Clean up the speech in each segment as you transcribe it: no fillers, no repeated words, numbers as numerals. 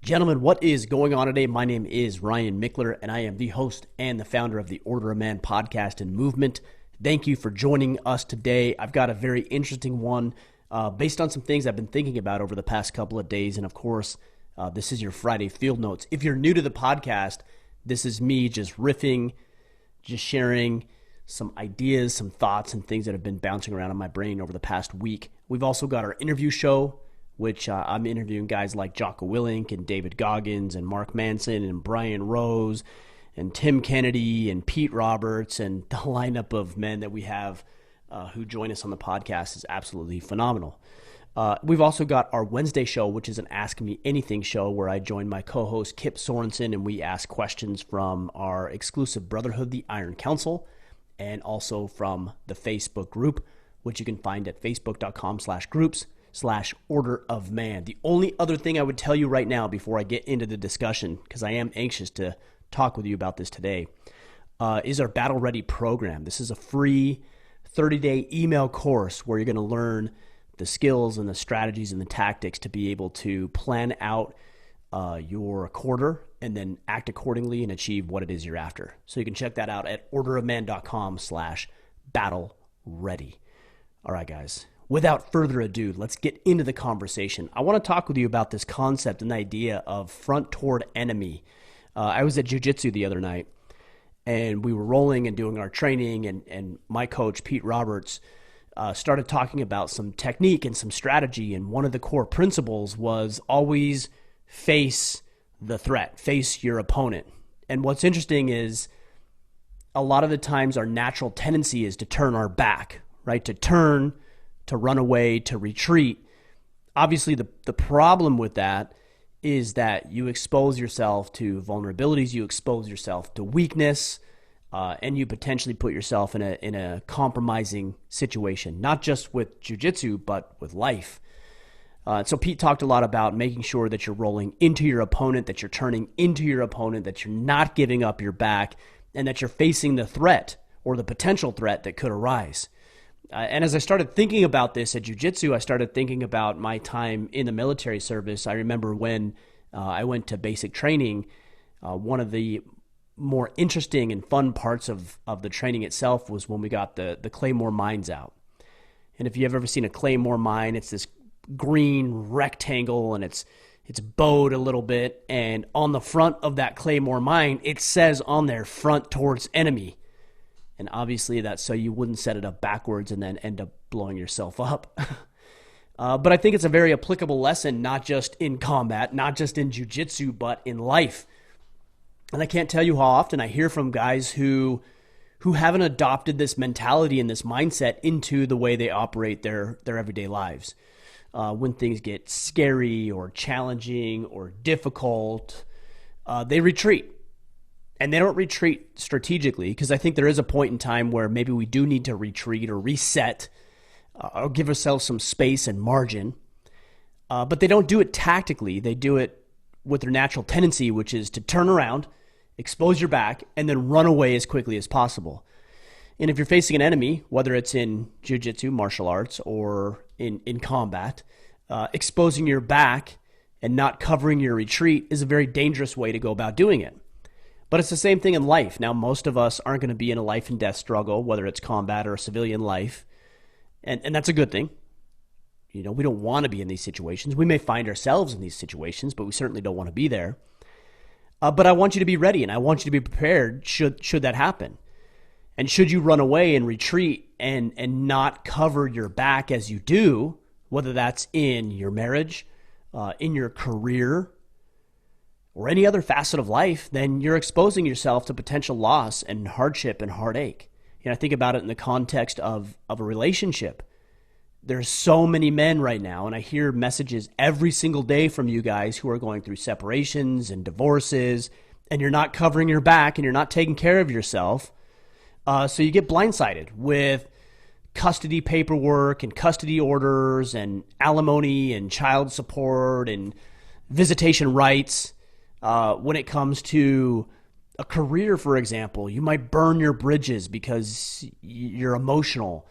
Gentlemen, what is going on today? My name is Ryan Mickler, and I am the host and the founder of the Order of Man podcast and movement. Thank you for joining us today. I've got a very interesting one based on some things I've been thinking about over the past couple of days. And of course, this is your Friday Field Notes. If you're new to the podcast, this is me just riffing, just sharing some ideas, some thoughts, and things that have been bouncing around in my brain over the past week. We've also got our interview show, which I'm interviewing guys like Jocko Willink and David Goggins and Mark Manson and Brian Rose and Tim Kennedy and Pete Roberts, and the lineup of men that we have who join us on the podcast is absolutely phenomenal. We've also got our Wednesday show, which is an Ask Me Anything show where I join my co-host Kip Sorensen and we ask questions from our exclusive brotherhood, the Iron Council, and also from the Facebook group, which you can find at facebook.com/groups/Order of Man. The only other thing I would tell you right now before I get into the discussion, because I am anxious to talk with you about this today, is our Battle Ready program. This is a free 30-day email course where you're going to learn the skills and the strategies and the tactics to be able to plan out your quarter and then act accordingly and achieve what it is you're after. So you can check that out at orderofman.com/battleready. All right, guys. Without further ado, let's get into the conversation. I want to talk with you about this concept and the idea of front toward enemy. I was at jiu-jitsu the other night, and we were rolling and doing our training, and my coach, Pete Roberts, started talking about some technique and some strategy, and one of the core principles was always face the threat, face your opponent. And what's interesting is a lot of the times our natural tendency is to turn our back, right? To turn, to run away, to retreat. Obviously, the problem with that is that you expose yourself to vulnerabilities, you expose yourself to weakness, and you potentially put yourself in a compromising situation, not just with jiu-jitsu, but with life. So Pete talked a lot about making sure that you're rolling into your opponent, that you're turning into your opponent, that you're not giving up your back, and that you're facing the threat or the potential threat that could arise. And as I started thinking about this at jiu-jitsu, I started thinking about my time in the military service. I remember when I went to basic training, one of the more interesting and fun parts of the training itself was when we got the Claymore mines out. And if you've ever seen a Claymore mine, it's this green rectangle and it's bowed a little bit. And on the front of that Claymore mine, it says on there, front towards enemy. And obviously that's so you wouldn't set it up backwards and then end up blowing yourself up. But I think it's a very applicable lesson, not just in combat, not just in jiu-jitsu, but in life. And I can't tell you how often I hear from guys who haven't adopted this mentality and this mindset into the way they operate their everyday lives. When things get scary or challenging or difficult, they retreat. And they don't retreat strategically, because I think there is a point in time where maybe we do need to retreat or reset or give ourselves some space and margin. But they don't do it tactically. They do it with their natural tendency, which is to turn around, expose your back, and then run away as quickly as possible. And if you're facing an enemy, whether it's in jiu-jitsu, martial arts, or in combat, exposing your back and not covering your retreat is a very dangerous way to go about doing it. But it's the same thing in life. Now, most of us aren't going to be in a life and death struggle, whether it's combat or a civilian life. And that's a good thing. You know, we don't want to be in these situations. We may find ourselves in these situations, but we certainly don't want to be there. But I want you to be ready, and I want you to be prepared should that happen. And should you run away and retreat and not cover your back as you do, whether that's in your marriage, in your career, or any other facet of life, then you're exposing yourself to potential loss and hardship and heartache. I think about it in the context of a relationship. There's so many men right now, and I hear messages every single day from you guys who are going through separations and divorces, and you're not covering your back and you're not taking care of yourself. So you get blindsided with custody paperwork and custody orders and alimony and child support and visitation rights. When it comes to a career, for example, you might burn your bridges because you're emotional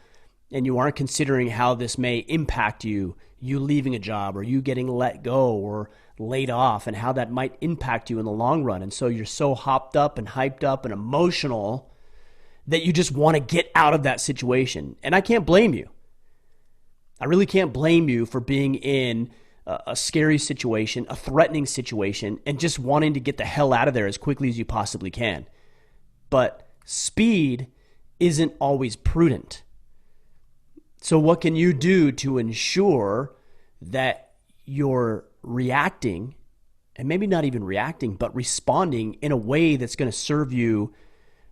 and you aren't considering how this may impact you, you leaving a job or you getting let go or laid off, and how that might impact you in the long run. And so you're so hopped up and hyped up and emotional that you just want to get out of that situation. And I can't blame you. I really can't blame you for being in a scary situation, a threatening situation, and just wanting to get the hell out of there as quickly as you possibly can. But speed isn't always prudent. So what can you do to ensure that you're reacting, and maybe not even reacting, but responding in a way that's going to serve you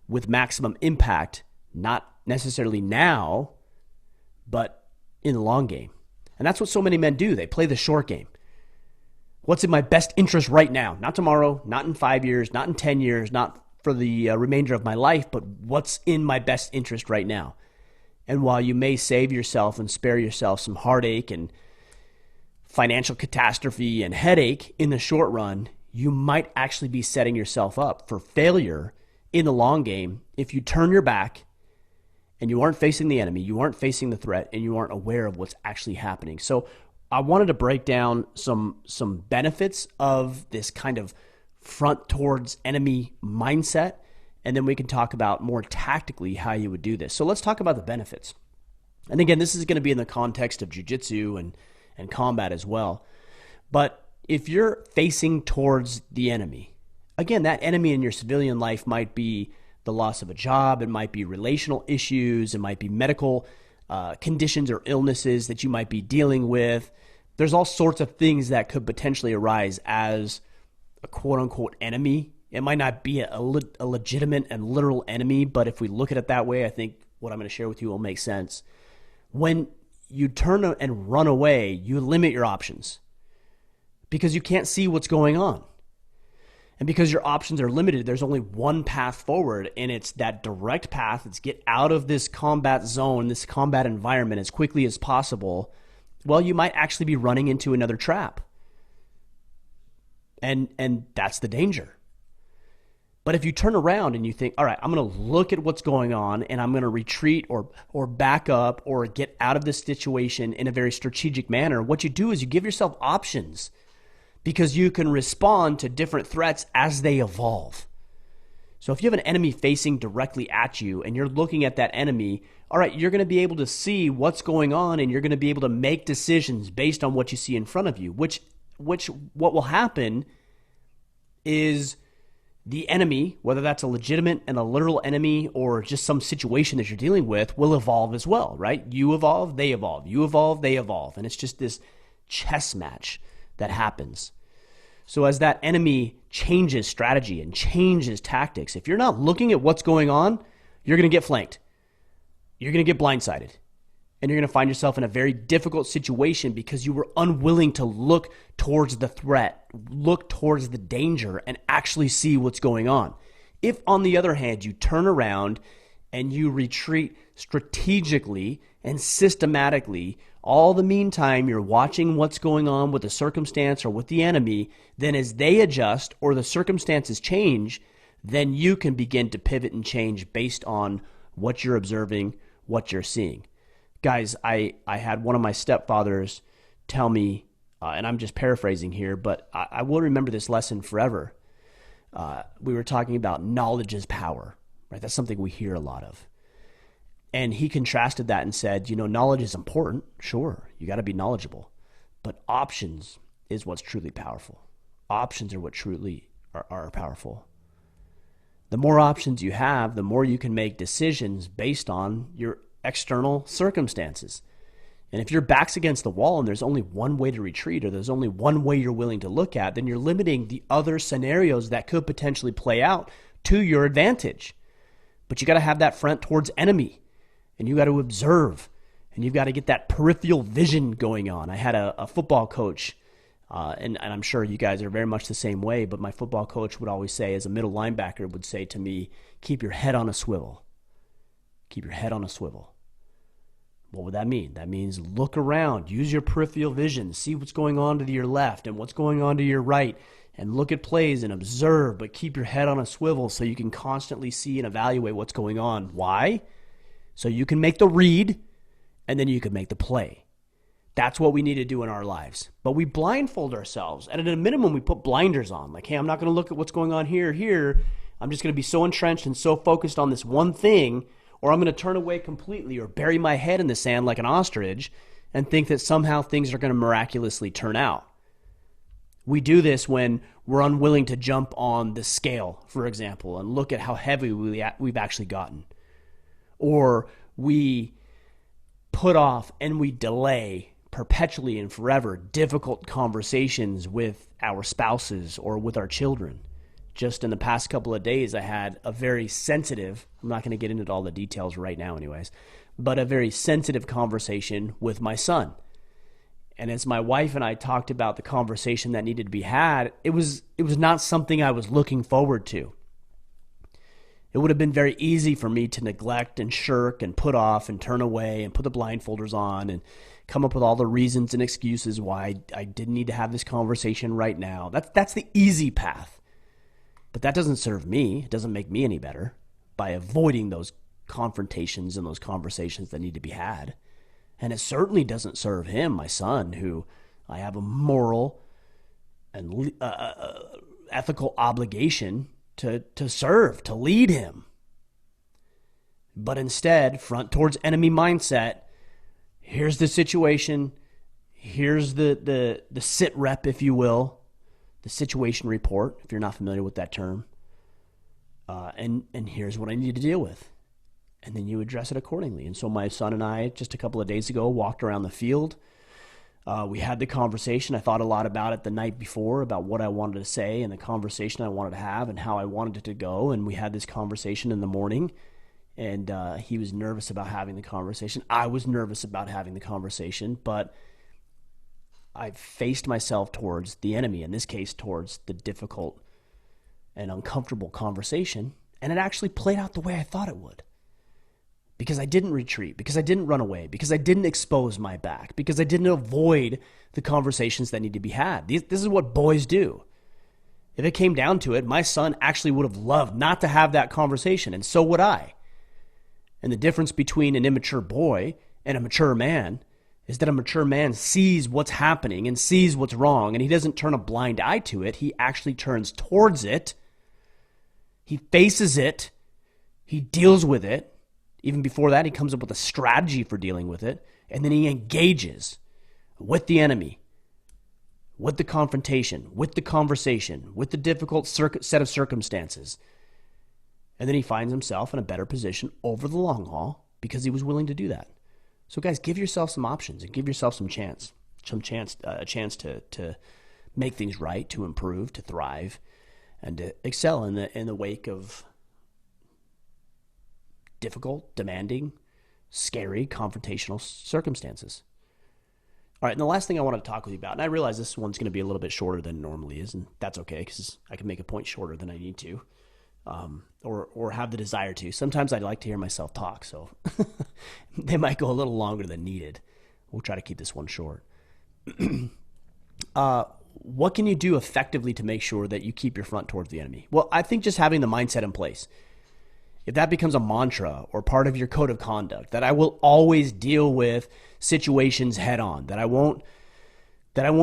with maximum impact, not necessarily now, but in the long game? And that's what so many men do. They play the short game. What's in my best interest right now? Not tomorrow, not in 5 years, not in 10 years, not for the remainder of my life, but what's in my best interest right now? And while you may save yourself and spare yourself some heartache and financial catastrophe and headache in the short run, you might actually be setting yourself up for failure in the long game if you turn your back and you aren't facing the enemy, you aren't facing the threat, and you aren't aware of what's actually happening. So I wanted to break down some benefits of this kind of front towards enemy mindset, and then we can talk about more tactically how you would do this. So let's talk about the benefits. And again, this is going to be in the context of jiu-jitsu and combat as well. But if you're facing towards the enemy, again, that enemy in your civilian life might be the loss of a job, it might be relational issues, it might be medical conditions or illnesses that you might be dealing with. There's all sorts of things that could potentially arise as a quote-unquote enemy. It might not be a legitimate and literal enemy, but if we look at it that way, I think what I'm going to share with you will make sense. When you turn and run away, you limit your options because you can't see what's going on. And because your options are limited, there's only one path forward, and it's that direct path. It's get out of this combat zone, this combat environment as quickly as possible. Well, you might actually be running into another trap. And that's the danger. But if you turn around and you think, all right, I'm going to look at what's going on and I'm going to retreat or back up or get out of this situation in a very strategic manner, what you do is you give yourself options because you can respond to different threats as they evolve. So if you have an enemy facing directly at you and you're looking at that enemy, all right, you're going to be able to see what's going on and you're going to be able to make decisions based on what you see in front of you, which what will happen is the enemy, whether that's a legitimate and a literal enemy or just some situation that you're dealing with, will evolve as well, right? You evolve, they evolve. You evolve, they evolve. And it's just this chess match that happens. So as that enemy changes strategy and changes tactics, if you're not looking at what's going on, you're going to get flanked. You're going to get blindsided. And you're going to find yourself in a very difficult situation because you were unwilling to look towards the threat, look towards the danger, and actually see what's going on. If, on the other hand, you turn around and you retreat strategically and systematically, all the meantime you're watching what's going on with the circumstance or with the enemy, then as they adjust or the circumstances change, then you can begin to pivot and change based on what you're observing, what you're seeing. Guys, I had one of my stepfathers tell me, and I'm just paraphrasing here, but I will remember this lesson forever. We were talking about knowledge is power, right? That's something we hear a lot of. And he contrasted that and said, knowledge is important. Sure, you got to be knowledgeable. But options is what's truly powerful. Options are what truly are powerful. The more options you have, the more you can make decisions based on your external circumstances. And if your back's against the wall and there's only one way to retreat or there's only one way you're willing to look at, then you're limiting the other scenarios that could potentially play out to your advantage. But you got to have that front towards enemy, and you got to observe, and you've got to get that peripheral vision going on. I had a football coach, and I'm sure you guys are very much the same way, but my football coach would always say, as a middle linebacker, would say to me, keep your head on a swivel. Keep your head on a swivel. What would that mean? That means look around, use your peripheral vision, see what's going on to your left and what's going on to your right, and look at plays and observe, but keep your head on a swivel so you can constantly see and evaluate what's going on. Why? So you can make the read and then you could make the play. That's what we need to do in our lives. But we blindfold ourselves. And at a minimum, we put blinders on. Like, hey, I'm not going to look at what's going on here. I'm just going to be so entrenched and so focused on this one thing, or I'm going to turn away completely or bury my head in the sand like an ostrich and think that somehow things are going to miraculously turn out. We do this when we're unwilling to jump on the scale, for example, and look at how heavy we've actually gotten. Or we put off and we delay perpetually and forever difficult conversations with our spouses or with our children. Just in the past couple of days, I had a very sensitive, I'm not going to get into all the details right now anyways, but a very sensitive conversation with my son. And as my wife and I talked about the conversation that needed to be had, it was not something I was looking forward to. It would have been very easy for me to neglect and shirk and put off and turn away and put the blindfolders on and come up with all the reasons and excuses why I didn't need to have this conversation right now. That's the easy path. But that doesn't serve me. It doesn't make me any better by avoiding those confrontations and those conversations that need to be had. And it certainly doesn't serve him, my son, who I have a moral and ethical obligation to serve, to lead him. But instead, front towards enemy mindset, here's the situation, here's the sit rep, if you will, the situation report, if you're not familiar with that term, and here's what I need to deal with. And then you address it accordingly. And so my son and I, just a couple of days ago, walked around the field. We had the conversation. I thought a lot about it the night before, about what I wanted to say and the conversation I wanted to have and how I wanted it to go. And we had this conversation in the morning. And he was nervous about having the conversation. I was nervous about having the conversation. But I faced myself towards the enemy, in this case, towards the difficult and uncomfortable conversation. And it actually played out the way I thought it would. Because I didn't retreat, because I didn't run away, because I didn't expose my back, because I didn't avoid the conversations that need to be had. This is what boys do. If it came down to it, my son actually would have loved not to have that conversation, and so would I. And the difference between an immature boy and a mature man is that a mature man sees what's happening and sees what's wrong, and he doesn't turn a blind eye to it. He actually turns towards it. He faces it. He deals with it. Even before that, he comes up with a strategy for dealing with it, and then he engages with the enemy, with the confrontation, with the conversation, with the difficult set of circumstances. And then he finds himself in a better position over the long haul because he was willing to do that. So guys, give yourself some options and give yourself a chance to make things right, to improve, to thrive, and to excel in the wake of difficult, demanding, scary, confrontational circumstances. All right, and the last thing I want to talk with you about, and I realize this one's going to be a little bit shorter than it normally is, and that's okay because I can make a point shorter than I need to, or have the desire to. Sometimes I'd like to hear myself talk, so they might go a little longer than needed. We'll try to keep this one short. What can you do effectively to make sure that you keep your front towards the enemy? Well, I think just having the mindset in place. If that becomes a mantra or part of your code of conduct, that I will always deal with situations head on, that I won't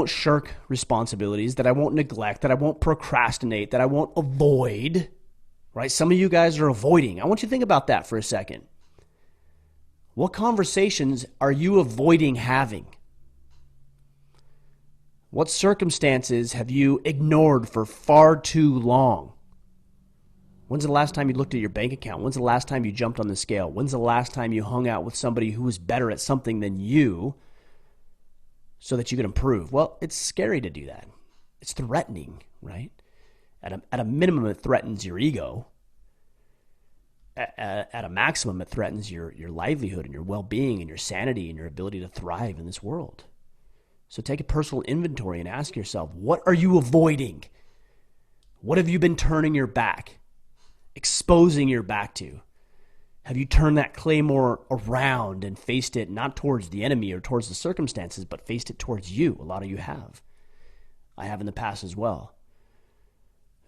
shirk responsibilities, that I won't neglect, that I won't procrastinate, that I won't avoid, right? Some of you guys are avoiding. I want you to think about that for a second. What conversations are you avoiding having? What circumstances have you ignored for far too long? When's the last time you looked at your bank account? When's the last time you jumped on the scale? When's the last time you hung out with somebody who was better at something than you so that you could improve? Well, it's scary to do that. It's threatening, right? At a minimum, it threatens your ego. At a maximum, it threatens your livelihood and your well-being and your sanity and your ability to thrive in this world. So take a personal inventory and ask yourself, what are you avoiding? What have you been turning your back? Exposing your back to? Have you turned that claymore around and faced it not towards the enemy or towards the circumstances, but faced it towards you? A lot of you have. I have in the past as well.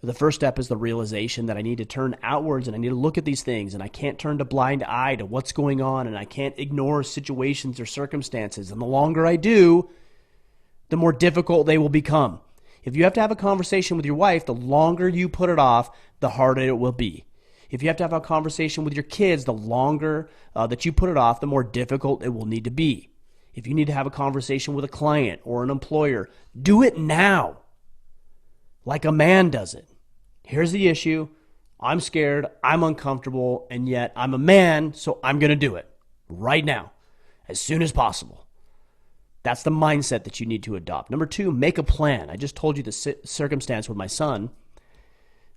The first step is the realization that I need to turn outwards and I need to look at these things, and I can't turn a blind eye to what's going on, and I can't ignore situations or circumstances. And the longer I do, the more difficult they will become. If you have to have a conversation with your wife, the longer you put it off, the harder it will be. If you have to have a conversation with your kids, the longer that you put it off, the more difficult it will need to be. If you need to have a conversation with a client or an employer, do it now, like a man does it. Here's the issue. I'm scared, I'm uncomfortable, and yet I'm a man, so I'm going to do it right now, as soon as possible. That's the mindset that you need to adopt. Number 2, make a plan. I just told you the circumstance with my son.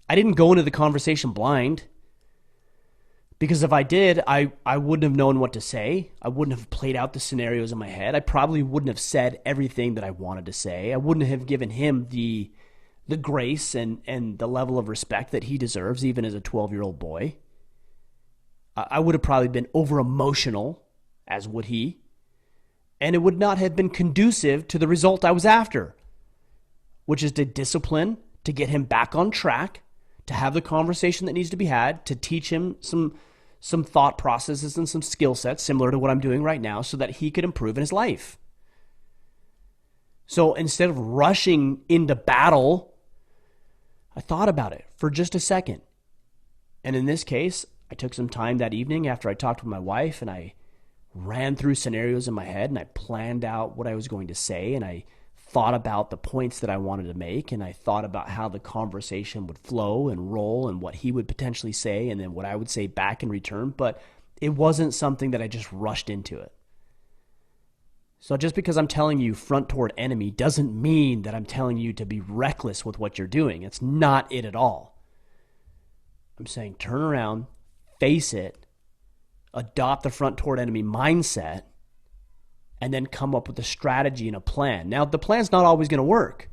I didn't go into the conversation blind, because if I did, I wouldn't have known what to say. I wouldn't have played out the scenarios in my head. I probably wouldn't have said everything that I wanted to say. I wouldn't have given him the grace and the level of respect that he deserves, even as a 12-year-old boy. I would have probably been over-emotional, as would he, and it would not have been conducive to the result I was after, which is to discipline, to get him back on track, to have the conversation that needs to be had, to teach him some thought processes and some skill sets similar to what I'm doing right now so that he could improve in his life. So instead of rushing into battle, I thought about it for just a second. And in this case, I took some time that evening after I talked with my wife, and I ran through scenarios in my head, and I planned out what I was going to say, and I thought about the points that I wanted to make, and I thought about how the conversation would flow and roll and what he would potentially say and then what I would say back in return. But it wasn't something that I just rushed into it. So just because I'm telling you front toward enemy doesn't mean that I'm telling you to be reckless with what you're doing. It's not it at all. I'm saying turn around, face it, adopt the front toward enemy mindset, and then come up with a strategy and a plan. Now, the plan's not always going to work,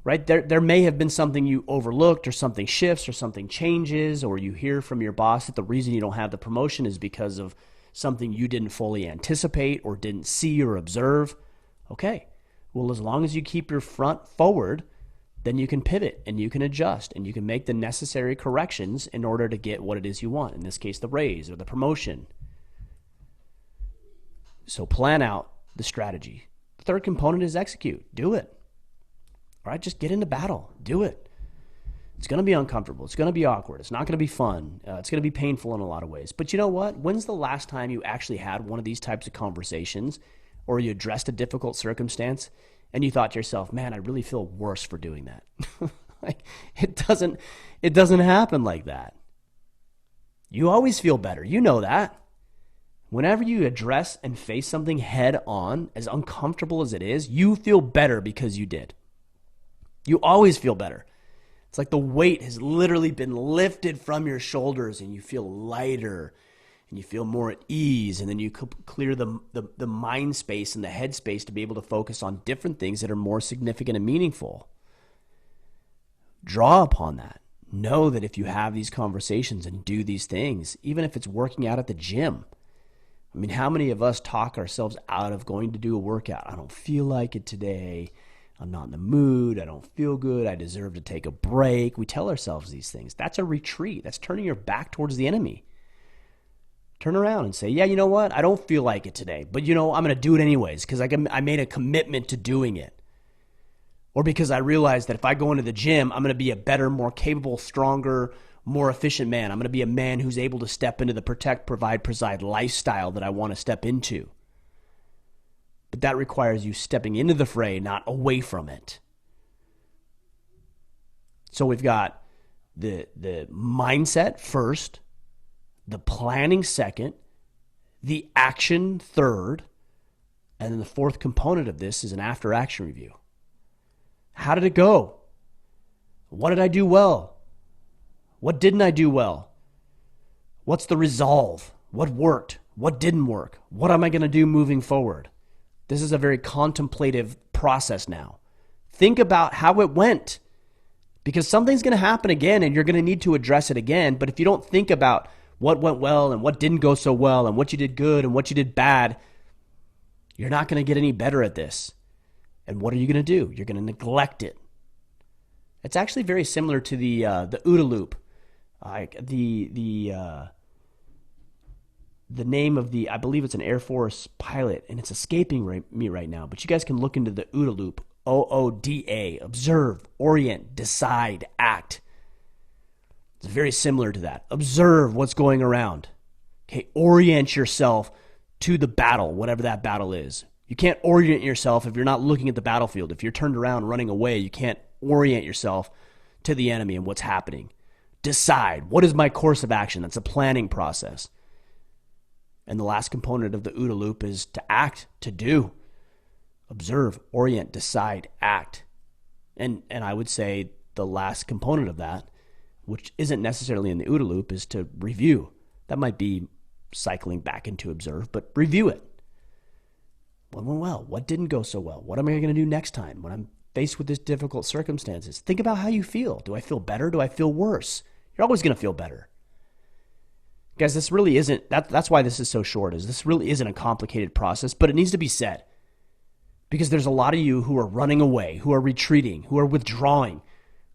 right? There may have been something you overlooked, or something shifts, or something changes, or you hear from your boss that the reason you don't have the promotion is because of something you didn't fully anticipate or didn't see or observe. Okay, well, as long as you keep your front forward, then you can pivot and you can adjust and you can make the necessary corrections in order to get what it is you want. In this case, the raise or the promotion. So plan out the strategy. The third component is execute. Do it. All right, just get into battle. Do it. It's going to be uncomfortable. It's going to be awkward. It's not going to be fun. It's going to be painful in a lot of ways. But you know what? When's the last time you actually had one of these types of conversations, or you addressed a difficult circumstance and you thought to yourself, man, I really feel worse for doing that? Like, it doesn't happen like that. You always feel better. You know that. Whenever you address and face something head on, as uncomfortable as it is, you feel better because you did. You always feel better. It's like the weight has literally been lifted from your shoulders and you feel lighter and you feel more at ease, and then you clear the mind space and the head space to be able to focus on different things that are more significant and meaningful. Draw upon that. Know that if you have these conversations and do these things, even if it's working out at the gym. I mean, how many of us talk ourselves out of going to do a workout? I don't feel like it today. I'm not in the mood. I don't feel good. I deserve to take a break. We tell ourselves these things. That's a retreat. That's turning your back towards the enemy. Turn around and say, yeah, you know what? I don't feel like it today, but I'm going to do it anyways because I made a commitment to doing it. Or because I realized that if I go into the gym, I'm going to be a better, more capable, stronger, more efficient man. I'm going to be a man who's able to step into the protect, provide, preside lifestyle that I want to step into. But that requires you stepping into the fray, not away from it. So we've got the mindset first, the planning second, the action third, and then the fourth component of this is an after-action review. How did it go? What did I do well? What didn't I do well? What's the resolve? What worked? What didn't work? What am I going to do moving forward? This is a very contemplative process now. Think about how it went, because something's going to happen again and you're going to need to address it again. But if you don't think about what went well and what didn't go so well and what you did good and what you did bad, you're not going to get any better at this. And what are you going to do? You're going to neglect it. It's actually very similar to the OODA loop. The name of I believe it's an Air Force pilot, and it's escaping me right now. But you guys can look into the OODA loop. OODA. Observe, orient, decide, act. It's very similar to that. Observe what's going around. Okay, orient yourself to the battle, whatever that battle is. You can't orient yourself if you're not looking at the battlefield. If you're turned around running away, you can't orient yourself to the enemy and what's happening. Decide, what is my course of action? That's a planning process. And the last component of the OODA loop is to act, to do. Observe, orient, decide, act. And I would say the last component of that, which isn't necessarily in the OODA loop, is to review. That might be cycling back into observe, but review it. What went well? What didn't go so well? What am I going to do next time when I'm faced with this difficult circumstances? Think about how you feel. Do I feel better? Do I feel worse? You're always going to feel better. Guys, this really isn't, that's why this is so short, is this really isn't a complicated process, but it needs to be said. Because there's a lot of you who are running away, who are retreating, who are withdrawing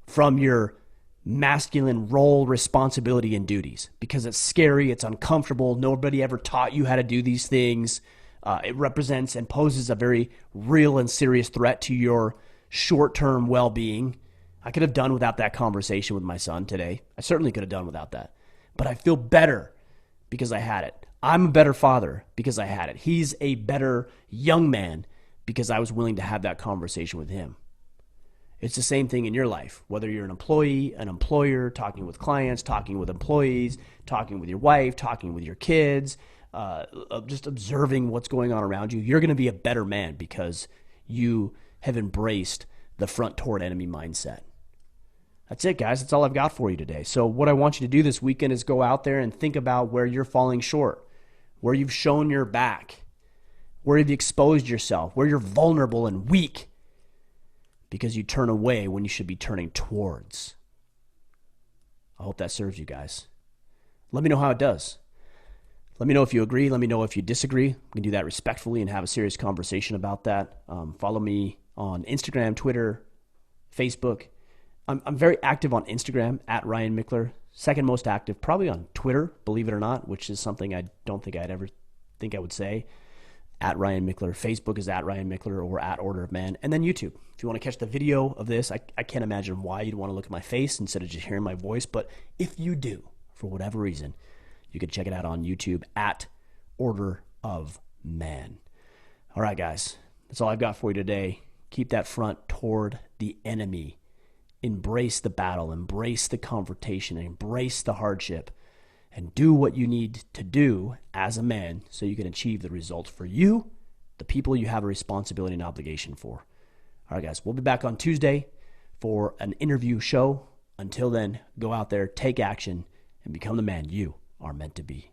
from your masculine role, responsibility, and duties. Because it's scary, it's uncomfortable, nobody ever taught you how to do these things. It represents and poses a very real and serious threat to your short-term well-being. I could have done without that conversation with my son today. I certainly could have done without that. But I feel better because I had it. I'm a better father because I had it. He's a better young man because I was willing to have that conversation with him. It's the same thing in your life, whether you're an employee, an employer, talking with clients, talking with employees, talking with your wife, talking with your kids, just observing what's going on around you. You're going to be a better man because you have embraced the front toward enemy mindset. That's it, guys. That's all I've got for you today. So what I want you to do this weekend is go out there and think about where you're falling short, where you've shown your back, where you've exposed yourself, where you're vulnerable and weak because you turn away when you should be turning towards. I hope that serves you guys. Let me know how it does. Let me know if you agree. Let me know if you disagree. We can do that respectfully and have a serious conversation about that. Follow me on Instagram, Twitter, Facebook. I'm very active on Instagram, at Ryan Mickler. Second most active, probably on Twitter, believe it or not, which is something I don't think I'd ever think I would say. At Ryan Mickler. Facebook is at Ryan Mickler or at Order of Man. And then YouTube. If you want to catch the video of this, I can't imagine why you'd want to look at my face instead of just hearing my voice. But if you do, for whatever reason, you can check it out on YouTube at Order of Man. All right, guys. That's all I've got for you today. Keep that front toward the enemy. Embrace the battle. Embrace the confrontation. Embrace the hardship. And do what you need to do as a man so you can achieve the results for you, the people you have a responsibility and obligation for. All right, guys. We'll be back on Tuesday for an interview show. Until then, go out there, take action, and become the man you are meant to be.